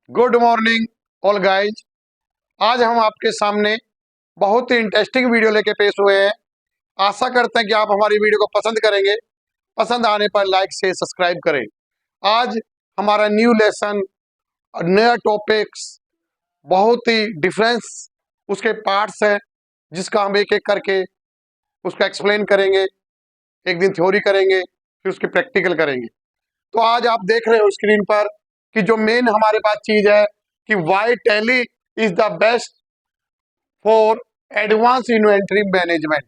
Good morning all guys. आज हम आपके सामने बहुत ही इंटरेस्टिंग वीडियो लेके पेश हुए हैं। आशा करते हैं कि आप हमारी वीडियो को पसंद करेंगे। पसंद आने पर लाइक से सब्सक्राइब करें। आज हमारा न्यू लेसन, नया टॉपिक्स, बहुत ही डिफरेंस उसके पार्ट्स हैं, जिसका हम एक एक करके उसका एक्सप्लेन करेंगे। एक दिन थ्योरी करेंगे, फिर उसकी प्रैक्टिकल करेंगे। तो आज आप देख रहे हो स्क्रीन पर कि जो मेन हमारे पास चीज है कि why Tally is the best for advance inventory management.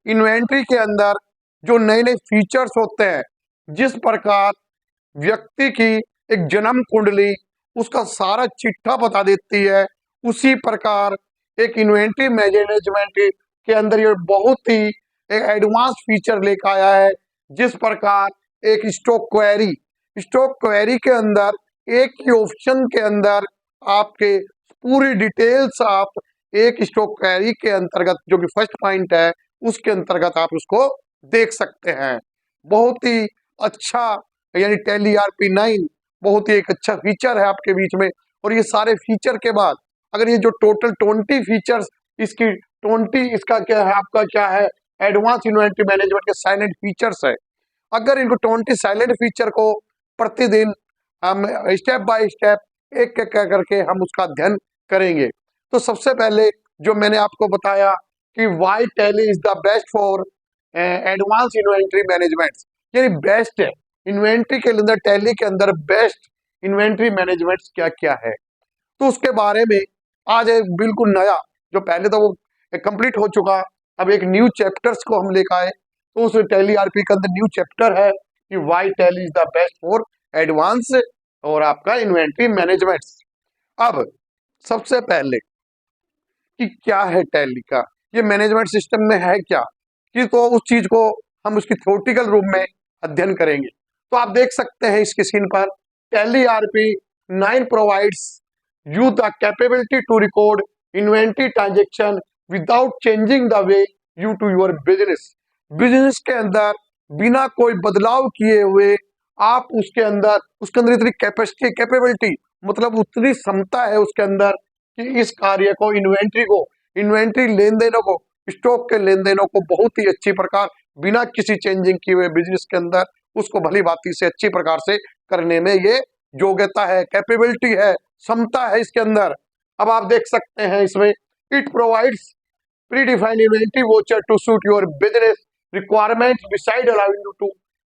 Inventory के अंदर जो नए नए फीचर्स होते हैं, जिस प्रकार व्यक्ति की एक जन्म कुंडली उसका सारा चिट्ठा बता देती है, उसी प्रकार एक इन्वेंट्री मैनेजमेंट के अंदर ये बहुत ही एक एडवांस फीचर लेकर आया है। जिस प्रकार एक स्टॉक क्वेरी के अंदर एक ही ऑप्शन के अंदर आपके पूरी डिटेल्स आप एक स्टॉक क्वेरी के अंतर्गत, जो कि फर्स्ट पॉइंट है, उसके अंतर्गत आप उसको देख सकते हैं। बहुत ही अच्छा, यानी टैली ERP9 बहुत ही एक अच्छा फीचर है आपके बीच में। और ये सारे फीचर के बाद अगर ये जो टोटल 20 फीचर्स, इसकी 20 इसका क्या है, आपका क्या है, एडवांस इन्वेंट्री मैनेजमेंट के साइलेंट फीचर्स है। अगर इनको 20 साइलेंट फीचर को प्रतिदिन हम स्टेप बाय स्टेप एक एक करके हम उसका अध्ययन करेंगे। तो सबसे पहले जो मैंने आपको बताया कि why Tally is the best for advance inventory management, यानी बेस्ट है इन्वेंट्री के अंदर, टैली के अंदर बेस्ट इन्वेंट्री मैनेजमेंट क्या क्या है, तो उसके बारे में आज एक बिल्कुल नया, जो पहले तो वो कंप्लीट हो चुका, अब एक न्यू चैप्टर्स को हम लेकर आए। तो उस टैली ERP के अंदर न्यू चैप्टर है कि why Tally is the best for advance और आपका इन्वेंट्री मैनेजमेंट। अब सबसे पहले कि क्या है टैली का, ये मैनेजमेंट सिस्टम में है क्या, कि तो उस चीज को हम उसकी थ्योरेटिकल रूप में अध्ययन करेंगे। तो आप देख सकते हैं इसकी स्क्रीन पर, Tally ERP9 provides you the capability to record inventory transaction without changing the way you to your business के अंदर बिना कोई बदलाव किए हुए आप उसके अंदर इतनी कैपेसिटी, कैपेबिलिटी मतलब उतनी क्षमता है उसके अंदर कि इस कार्य को, इन्वेंट्री लेन देनों को, स्टॉक के लेन देनों को बहुत ही अच्छी प्रकार बिना किसी चेंजिंग किए हुए बिजनेस के अंदर उसको भली भांति से अच्छी प्रकार से करने में ये योग्यता है, कैपेबिलिटी है, क्षमता है इसके अंदर। अब आप देख सकते हैं इसमें, it provides predefined inventory voucher to suit your business requirements beside allowing you to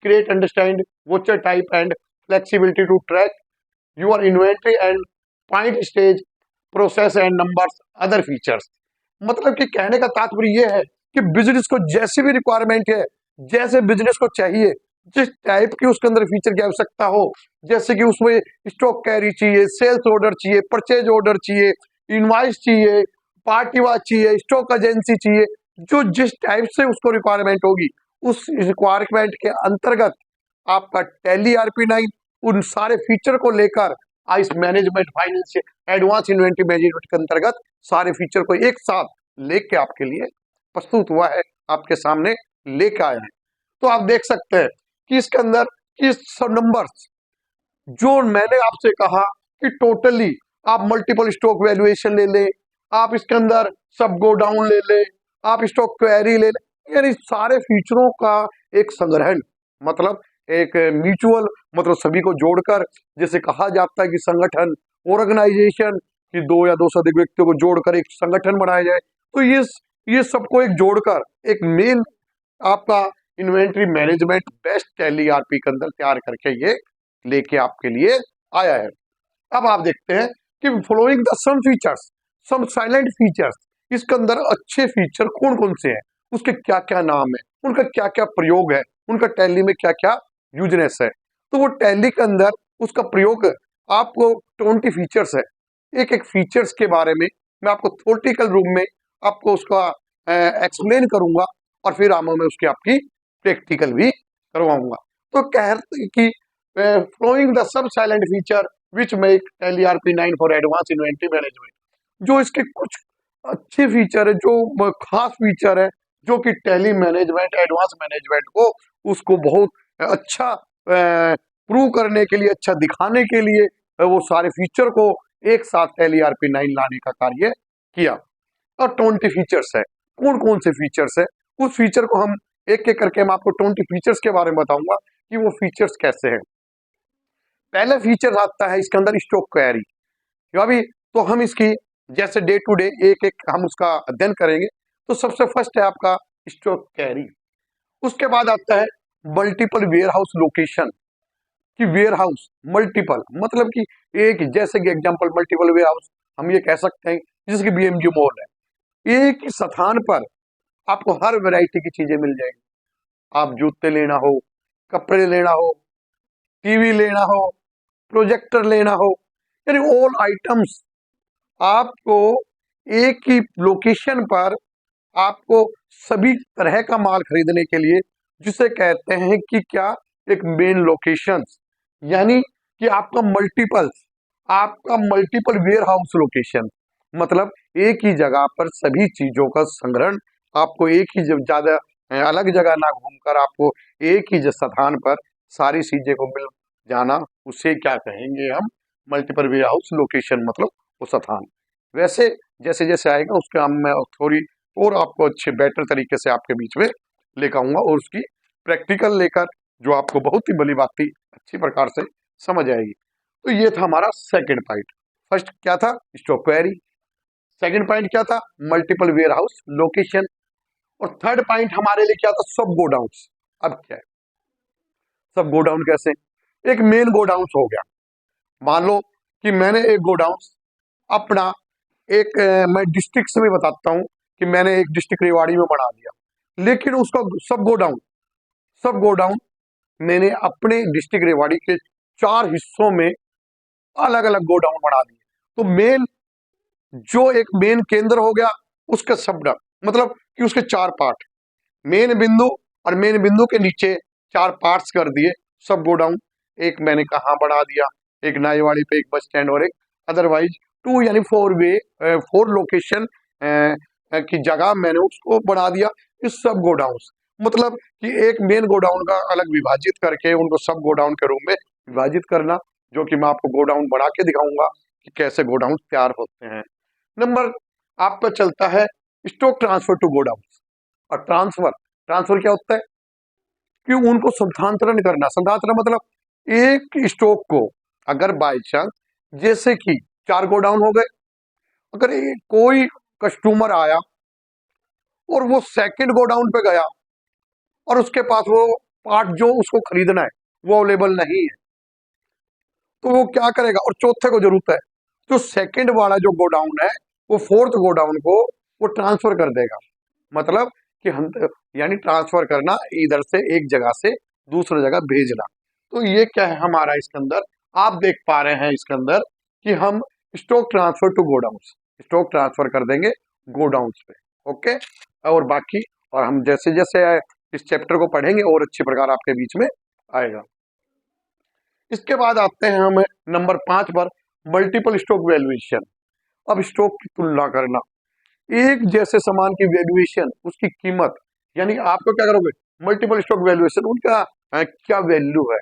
create, understand voucher type and flexibility to track your inventory and point stage process and numbers other features। मतलब कि कहने का तात्पर्य ये है कि business को जैसी भी रिक्वायरमेंट है, जैसे बिजनेस को चाहिए, जिस टाइप की उसके अंदर फीचर की आवश्यकता हो, जैसे कि उसमें स्टॉक कैरी चाहिए, सेल्स ऑर्डर चाहिए, परचेज ऑर्डर चाहिए, इनवॉइस चाहिए, पार्टी वाच चाहिए, स्टॉक एजेंसी चाहिए, जो जिस टाइप से उसको रिक्वायरमेंट होगी उस रिक्वायरमेंट के अंतर्गत आपका टैली ERP9 उन सारे फीचर को लेकर इस management finance advance inventory management के अंतर्गत सारे फीचर को एक साथ लेके आपके लिए प्रस्तुत हुआ है, आपके सामने लेके आया है। तो आप देख सकते हैं कि इसके अंदर किस नंबर्स, जो मैंने आपसे कहा कि टोटली आप मल्टीपल स्टॉक वैल्यूएशन ले लें, आप इसके अंदर सब गो डाउन ले लें, आप स्टॉक क्वेरी ले लें, यानी सारे फीचरों का एक संग्रहण, मतलब एक म्यूचुअल, मतलब सभी को जोड़कर, जैसे कहा जाता है कि संगठन, ऑर्गेनाइजेशन कि 2 या 2 से अधिक व्यक्तियों को जोड़कर एक संगठन बनाया जाए, तो ये सबको एक जोड़कर एक मेन आपका inventory management best tally ERP के अंदर तैयार करके ये लेके आपके लिए आया है। अब आप देखते हैं कि following the some features, some silent features, इसके अंदर अच्छे फीचर कौन कौन से हैं, उसके क्या क्या नाम है, उनका क्या क्या प्रयोग है, उनका टैली में क्या क्या यूजनेस है। तो वो टैली के अंदर उसका प्रयोग आपको 20 फीचर्स है। एक एक फीचर्स के बारे में मैं आपको थ्योरेटिकल रूप में आपको उसका एक्सप्लेन करूंगा और फिर मैं उसकी आपकी प्रैक्टिकल भी करवाऊंगा। तो कहते कि फ्लोइंग द सब silent feature which make Tally ERP9 for advance inventory management, जो इसके कुछ अच्छे फीचर है, जो खास फीचर है, जो कि टैली मैनेजमेंट, एडवांस मैनेजमेंट को उसको बहुत अच्छा प्रूव करने के लिए, अच्छा दिखाने के लिए वो सारे फीचर को एक साथ LERP9 लाने का कार्य किया। और 20 फीचर्स है। कौन कौन से फीचर्स है, उस फीचर को हम एक एक करके, मैं आपको 20 फीचर्स के बारे में बताऊंगा कि वो फीचर्स कैसे हैं। पहला फीचर आता है इसके अंदर स्टॉक क्वेरी। अभी तो हम इसकी जैसे डे टू डे एक एक हम उसका अध्ययन करेंगे। तो सबसे फर्स्ट है आपका स्टॉक क्वेरी। उसके बाद आता है मल्टीपल वेयर हाउस लोकेशन कि वेयर हाउस मल्टीपल, मतलब कि एक, जैसे कि एग्जांपल मल्टीपल वेयर हाउस हम ये कह सकते हैं जैसे कि BMG मॉल है। एक ही स्थान पर आपको हर वैरायटी की चीजें मिल जाएंगी। आप जूते लेना हो, कपड़े लेना हो, टीवी लेना हो, प्रोजेक्टर लेना हो, यानी ऑल आइटम्स आपको एक ही लोकेशन पर आपको सभी तरह का माल खरीदने के लिए, जिसे कहते हैं कि क्या, एक मेन लोकेशन, यानी कि आपका मल्टीपल वेयर हाउस लोकेशन, मतलब एक ही जगह पर सभी चीजों का संग्रहण, आपको एक ही ज्यादा अलग जगह ना घूमकर आपको एक ही स्थान पर सारी चीजें को मिल जाना, उसे क्या कहेंगे हम, मल्टीपल वेयर हाउस लोकेशन, मतलब वो स्थान। वैसे जैसे जैसे आएगा उसके हम मैं थोड़ी और आपको अच्छे बेटर तरीके से आपके बीच में लेकर आऊंगा और उसकी प्रैक्टिकल लेकर, जो आपको बहुत ही भली बात अच्छी प्रकार से समझ आएगी। तो ये था हमारा सेकंड पॉइंट। फर्स्ट क्या था, स्टॉक क्वेरी। सेकंड पॉइंट क्या था, मल्टीपल वेयर हाउस लोकेशन। और थर्ड पॉइंट हमारे लिए क्या था, सब गोडाउन। अब क्या है सब गोडाउन, कैसे, एक मेन गोडाउन हो गया। मान लो कि मैंने एक गोडाउन अपना एक मैं डिस्ट्रिक्ट से भी बताता हूं कि मैंने एक डिस्ट्रिक्ट रेवाड़ी में बना दिया, लेकिन उसका सब गोडाउन मैंने अपने डिस्ट्रिक्ट रेवाड़ी के 4 हिस्सों में अलग अलग गोडाउन बना दिए। तो मेन, जो एक मेन केंद्र हो गया, उसके सब, मतलब कि उसके 4 पार्ट, मेन बिंदु और मेन बिंदु के नीचे 4 पार्ट्स कर दिए सब गोडाउन। एक मैंने कहाँ बना दिया, एक नाईवाड़ी पे एक बस स्टैंड और एक अदरवाइज 2 यानी 4 लोकेशन की जगह मैंने उसको बना दिया इस सब गोडाउन। मतलब कि एक मेन गोडाउन का अलग विभाजित करके उनको सब गोडाउन के रूप में विभाजित करना, जो कि मैं आपको गोडाउन बना के दिखाऊंगा कि कैसे गोडाउन तैयार होते हैं। नंबर आपका चलता है स्टॉक ट्रांसफर टू गोडाउन। और ट्रांसफर क्या होता है कि उनको स्थानांतरण करना। स्थानांतरण मतलब एक स्टॉक को अगर बाई चांस, जैसे कि 4 गोडाउन हो गए, अगर कोई कस्टमर आया और वो सेकंड गोडाउन पे गया और उसके पास वो पार्ट जो उसको खरीदना है वो अवेलेबल नहीं है, तो वो क्या करेगा, और चौथे को जरूरत है, जो सेकंड वाला जो गोडाउन है वो फोर्थ गोडाउन को वो ट्रांसफर कर देगा। मतलब कि हम, यानी ट्रांसफर करना, इधर से एक जगह से दूसरी जगह भेजना। तो ये क्या है हमारा इसके अंदर, आप देख पा रहे हैं इसके अंदर कि हम stock transfer to godowns, stock transfer कर देंगे गोडाउन्स पे। ओके, और बाकी और हम जैसे जैसे इस चैप्टर को पढ़ेंगे और अच्छी प्रकार आपके बीच में आएगा। इसके बाद आते हैं हम नंबर 5 पर, मल्टीपल स्टॉक वैल्यूएशन। अब स्टॉक की तुलना करना, एक जैसे सामान की वैल्यूएशन, उसकी कीमत, यानी आपको क्या करोगे, मल्टीपल स्टॉक वैल्यूएशन, उनका क्या वैल्यू है,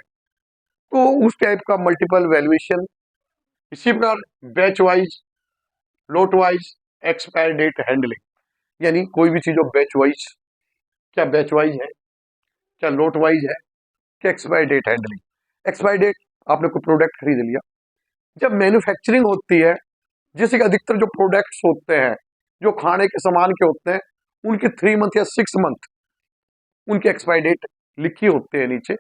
तो उस टाइप का मल्टीपल वैल्यूएशन। इसी प्रकार batch wise, lot wise, expire date handling, यानी कोई भी चीज हो बैच वाइज, क्या बैच वाइज है, क्या लोट वाइज है, क्या expire date handling. Expire date, आपने कोई प्रोडक्ट खरीद लिया, जब मैन्युफैक्चरिंग होती है, जैसे कि अधिकतर जो प्रोडक्ट्स होते हैं जो खाने के सामान के होते हैं, उनकी 3 मंथ या 6 मंथ उनकी एक्सपायरी डेट लिखी होती है नीचे।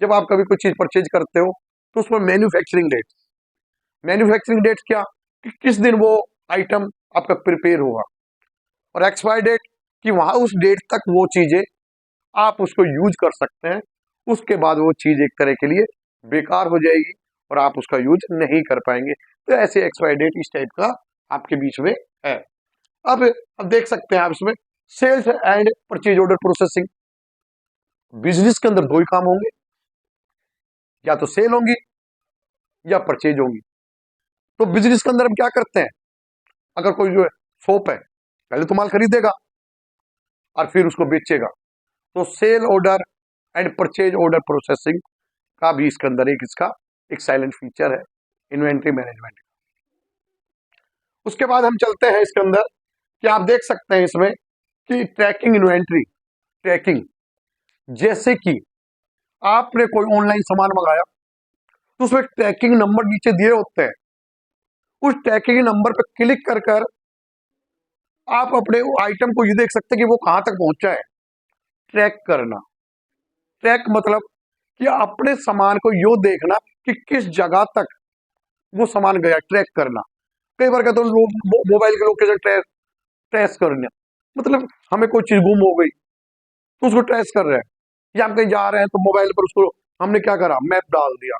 जब आप कभी कोई चीज परचेज करते हो तो उसमें मैन्युफैक्चरिंग डेट क्या, कि किस दिन वो आइटम आपका प्रिपेयर हुआ, और एक्सपायरी डेट कि वहां उस डेट तक वो चीजें आप उसको यूज कर सकते हैं, उसके बाद वो चीज एक तरह के लिए बेकार हो जाएगी और आप उसका यूज नहीं कर पाएंगे। तो ऐसे एक्सपायरी डेट इस टाइप का आपके बीच में है। अब देख सकते हैं आप इसमें sales and purchase order processing. Business के अंदर 2 ही काम होंगे, या तो सेल होंगी या परचेज होंगी। तो बिजनेस के अंदर हम क्या करते हैं, अगर कोई जो है शॉप है, पहले तो माल खरीदेगा और फिर उसको बेचेगा, तो sale order and purchase order processing का भी इसके अंदर एक इसका एक साइलेंट फीचर है। Inventory management. उसके बाद हम चलते हैं इसके अंदर कि आप देख सकते हैं इसमें कि ट्रैकिंग इन्वेंट्री। ट्रैकिंग जैसे कि आपने कोई ऑनलाइन सामान मंगाया तो उसमें ट्रैकिंग नंबर नीचे दिए होते हैं। उस ट्रैकिंग नंबर पर क्लिक कर कर आप अपने आइटम को ये देख सकते हैं कि वो कहां तक पहुंचा है। ट्रैक करना, ट्रैक मतलब कि अपने सामान को यो देखना कि किस जगह तक वो सामान गया। ट्रैक करना, कई बार कहते हैं मोबाइल के लोकेशन ट्रेस करना, मतलब हमें कोई चीज गुम हो गई तो उसको ट्रेस कर रहे हैं, या हम कहीं जा रहे हैं तो मोबाइल पर उसको हमने क्या करा, मैप डाल दिया,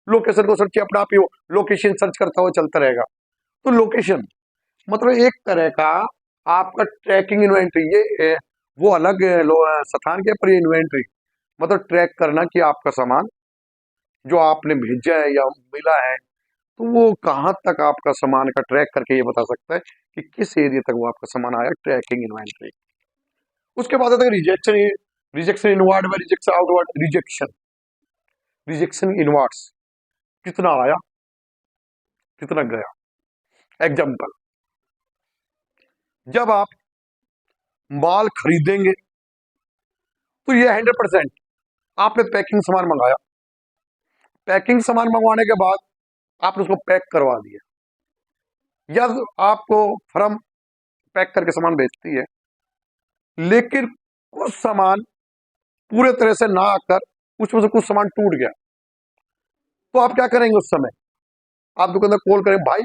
लोकेशन को सर्च किया, अपने आप ही लोकेशन सर्च करता हुआ चलता रहेगा। तो लोकेशन मतलब एक तरह का आपका ट्रैकिंग इन्वेंट्री। ये वो अलग है स्थान के, पर ये इन्वेंट्री मतलब ट्रैक करना कि आपका सामान जो आपने भेजा है या मिला है तो वो कहाँ तक आपका सामान का ट्रैक करके ये बता सकता है कि किस एरिया तक वो आपका सामान आया। Tracking inventory. उसके बाद आता है रिजेक्शन। रिजेक्शन इनवर्ड में, rejection outward. Rejection, rejection inwards, कितना आया कितना गया। एग्जाम्पल, जब आप माल खरीदेंगे तो ये 100% आपने पैकिंग सामान मंगाया, पैकिंग सामान मंगवाने के बाद आपने उसको पैक करवा दिया, या आपको फर्म पैक करके सामान बेचती है, लेकिन कुछ सामान पूरे तरह से ना आकर उसमें से कुछ सामान टूट गया, तो आप क्या करेंगे उस समय? आप दुकानदार कॉल करें, भाई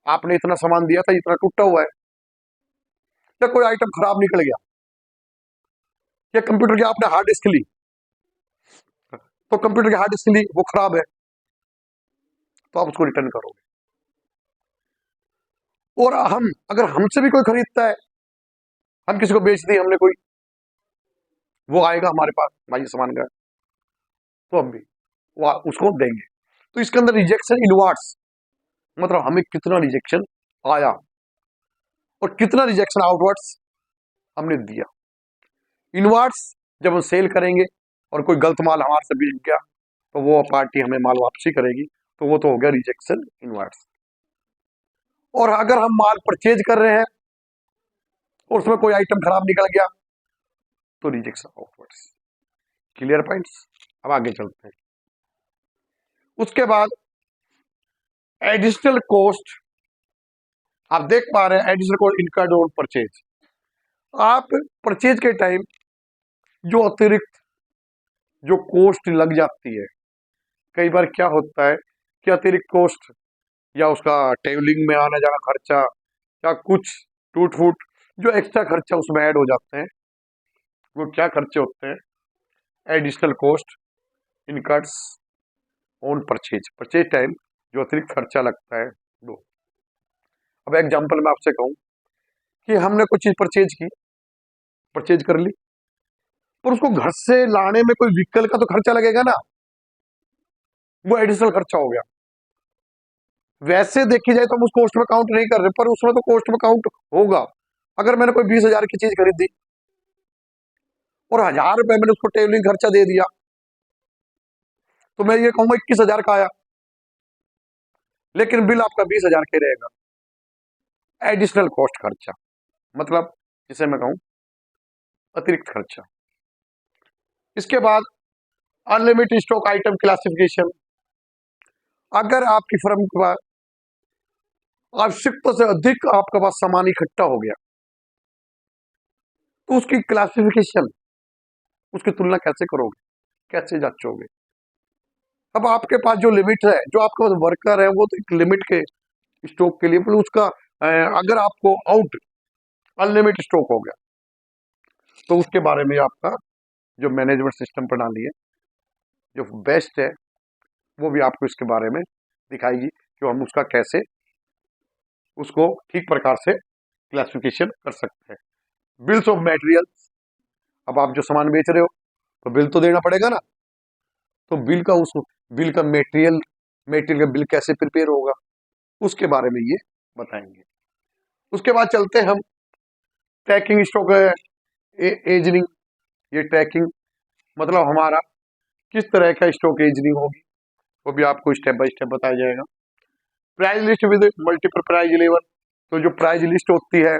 आपने इतना सामान दिया था, इतना टूटा हुआ है, या कोई आइटम खराब निकल गया, या कंप्यूटर की आपने हार्ड डिस्क ली तो कंप्यूटर की हार्ड डिस्क ली वो खराब है, तो आप उसको रिटर्न करोगे। और हम अगर हमसे भी कोई खरीदता है, हम किसी को बेच दिए हमने कोई, वो आएगा हमारे पास, भाई ये सामान का, तो हम भी वो उसको देंगे। तो इसके अंदर रिजेक्शन इनवर्ड्स मतलब हमें कितना रिजेक्शन आया और कितना रिजेक्शन आउटवर्ड्स हमने दिया। इनवर्ड्स जब हम सेल करेंगे और कोई गलत माल हमारे से बिक गया तो वो पार्टी हमें माल वापसी करेगी, तो वो तो हो गया रिजेक्शन इनवर्ड्स। और अगर हम माल परचेज कर रहे हैं और उसमें कोई आइटम खराब निकल गया तो रिजेक्शन आउटवर्ड्स। Clear points? अब आगे चलते हैं। उसके बाद एडिशनल कॉस्ट, आप देख पा रहे हैं additional cost incurred on purchase. आप परचेज के टाइम जो अतिरिक्त जो कॉस्ट लग जाती है, कई बार क्या होता है कि अतिरिक्त कॉस्ट या उसका टेबलिंग में आना जाना खर्चा या कुछ टूट फूट जो एक्स्ट्रा खर्चा उसमें ऐड हो जाते हैं, वो क्या खर्चे होते हैं? Additional cost incurred on purchase. Purchase time जो अतिरिक्त खर्चा लगता है दो। अब एग्जांपल मैं आपसे कहूं कि हमने कोई चीज परचेज कर ली, पर उसको घर से लाने में कोई व्हीकल का तो खर्चा लगेगा ना, वो एडिशनल खर्चा हो गया। वैसे देखी जाए तो हम उस कॉस्ट में काउंट नहीं कर रहे, पर उसमें तो कॉस्ट में काउंट होगा। अगर मैंने कोई 20,000 की चीज खरीदी और 1,000 रुपए मैंने उसको टेबलिंग खर्चा दे दिया, तो मैं ये कहूंगा 21,000 का आया, लेकिन बिल आपका 20,000 के रहेगा। एडिशनल कॉस्ट खर्चा मतलब जिसे मैं कहूं अतिरिक्त खर्चा। इसके बाद अनलिमिटेड स्टॉक आइटम क्लासिफिकेशन। अगर आपकी फर्म के पास आवश्यकता से अधिक आपके पास सामान इकट्ठा हो गया तो उसकी क्लासिफिकेशन, उसकी तुलना कैसे करोगे, कैसे जांचोगे? अब आपके पास जो लिमिट है, जो आपके पास वर्कर है वो तो एक लिमिट के स्टॉक के लिए, पर उसका अगर आपको आउट अनलिमिटेड स्टॉक हो गया तो उसके बारे में आपका जो मैनेजमेंट सिस्टम प्रणाली है जो बेस्ट है वो भी आपको इसके बारे में दिखाएगी कि हम उसका कैसे उसको ठीक प्रकार से क्लासिफिकेशन कर सकते हैं। बिल्स ऑफ मटेरियल्स, अब आप जो सामान बेच रहे हो तो बिल तो देना पड़ेगा ना, तो बिल का मेटेरियल का बिल कैसे प्रिपेयर होगा उसके बारे में ये बताएंगे। उसके बाद चलते हैं हम ट्रैकिंग स्टॉक एजनिंग। ये ट्रैकिंग मतलब हमारा किस तरह का स्टॉक एजनिंग होगी, वो भी आपको स्टेप बाय स्टेप बताया जाएगा। Price list with multiple price level, तो जो प्राइज लिस्ट होती है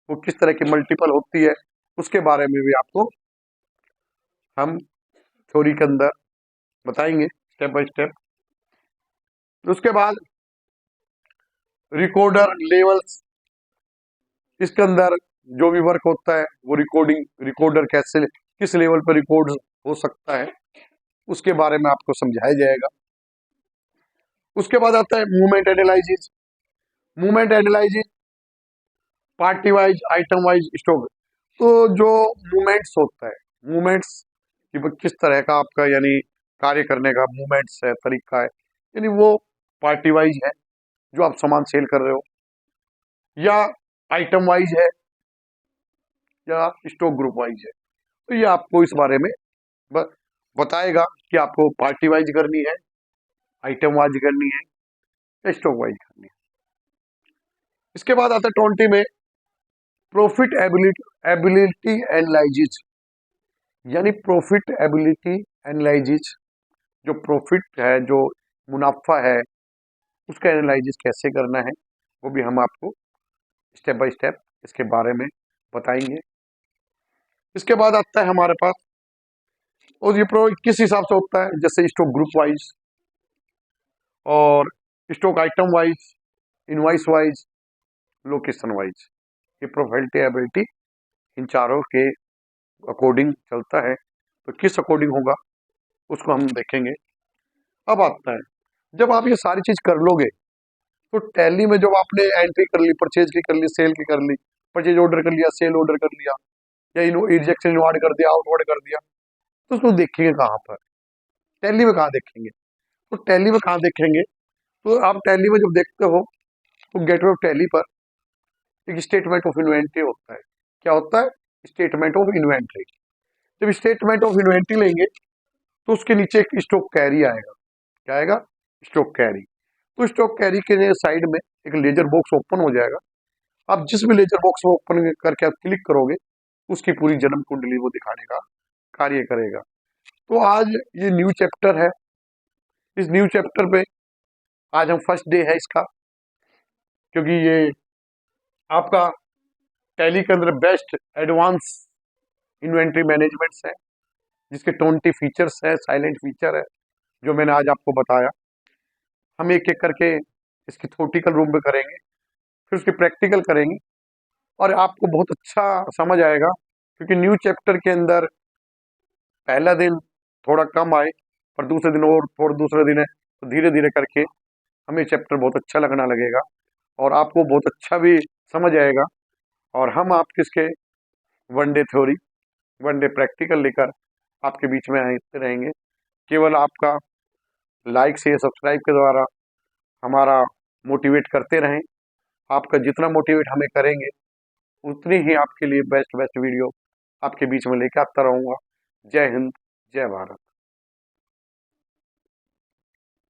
वो किस तरह की मल्टीपल होती है उसके बारे में भी आपको हम थ्योरी के अंदर बताएंगे स्टेप बाय स्टेप। उसके बाद रिकॉर्डर लेवल्स, इसके अंदर जो भी वर्क होता है वो रिकॉर्डर कैसे किस लेवल पर रिकॉर्ड हो सकता है उसके बारे में आपको समझाया जाएगा। उसके बाद आता है movement analysis. Movement analysis party wise, item wise, stock, तो जो मूवमेंट्स होता है, मूवमेंट्स कि वो किस तरह का आपका यानी कार्य करने का मूवमेंट्स है, तरीका है, यानी वो पार्टी वाइज है जो आप सामान सेल कर रहे हो, या आइटम वाइज है, या स्टॉक ग्रुप वाइज है। तो ये आपको इस बारे में बताएगा कि आपको पार्टी वाइज करनी है, आइटम वाइज करनी है, या स्टॉक वाइज करनी है। इसके बाद आता है 20 में प्रॉफिट एबिलिटी एनालिसिस, यानी प्रॉफिट एबिलिटी एनालिसिस, जो प्रॉफिट है, जो मुनाफा है, उसका एनालिसिस कैसे करना है वो भी हम आपको स्टेप बाय स्टेप इसके बारे में बताएंगे। इसके बाद आता है हमारे पास, और ये प्रॉफिट किस हिसाब से होता है, जैसे स्टॉक ग्रुप वाइज और stock item wise, invoice wise, location wise, ये प्रॉफिटेबिलिटी इन चारों के अकॉर्डिंग चलता है। तो किस अकॉर्डिंग होगा उसको हम देखेंगे। अब आता है, जब आप ये सारी चीज कर लोगे तो टैली में जब आपने एंट्री कर ली, परचेज की कर ली, सेल की कर ली, परचेज ऑर्डर कर लिया, सेल ऑर्डर कर लिया, या रिजेक्शन इनवार्ड कर दिया, आउटवार्ड कर दिया, तो उसको देखेंगे कहाँ पर, टैली में कहाँ देखेंगे? तो टैली में कहाँ देखेंगे, तो आप टैली में जब देखते हो तो गेटवे ऑफ टैली पर एक स्टेटमेंट ऑफ इन्वेंट्री होता है। क्या होता है? Statement of inventory. जब स्टेटमेंट ऑफ इन्वेंट्री लेंगे तो उसके नीचे एक स्टॉक कैरी आएगा। क्या आएगा? Stock carry. तो स्टॉक कैरी के साइड में एक लेजर बॉक्स ओपन हो जाएगा। आप जिस भी लेजर बॉक्स को ओपन करके आप क्लिक करोगे उसकी पूरी जन्म कुंडली वो दिखाने का कार्य करेगा। तो आज ये न्यू चैप्टर है, इस न्यू चैप्टर पे आज हम फर्स्ट डे है इसका, क्योंकि ये आपका टैली के अंदर बेस्ट एडवांस इन्वेंट्री मैनेजमेंट्स है, जिसके 20 फीचर्स है, साइलेंट फीचर है, जो मैंने आज आपको बताया। हम एक एक करके इसकी थ्योरेटिकल रूम में करेंगे, फिर उसकी प्रैक्टिकल करेंगे, और आपको बहुत अच्छा समझ आएगा। क्योंकि न्यू चैप्टर के अंदर पहला दिन थोड़ा कम आए, पर दूसरे दिन और थोड़ा दूसरे दिन है, तो धीरे धीरे करके हमें चैप्टर बहुत अच्छा लगना लगेगा और आपको बहुत अच्छा भी समझ आएगा। और हम आपके इसके one day theory, one day practical लेकर आपके बीच में आते रहेंगे। केवल आपका लाइक से सब्सक्राइब के द्वारा हमारा मोटिवेट करते रहें। आपका जितना मोटिवेट हमें करेंगे उतनी ही आपके लिए बेस्ट बेस्ट वीडियो आपके बीच में लेकर आता रहूँगा। जय हिंद, जय भारत।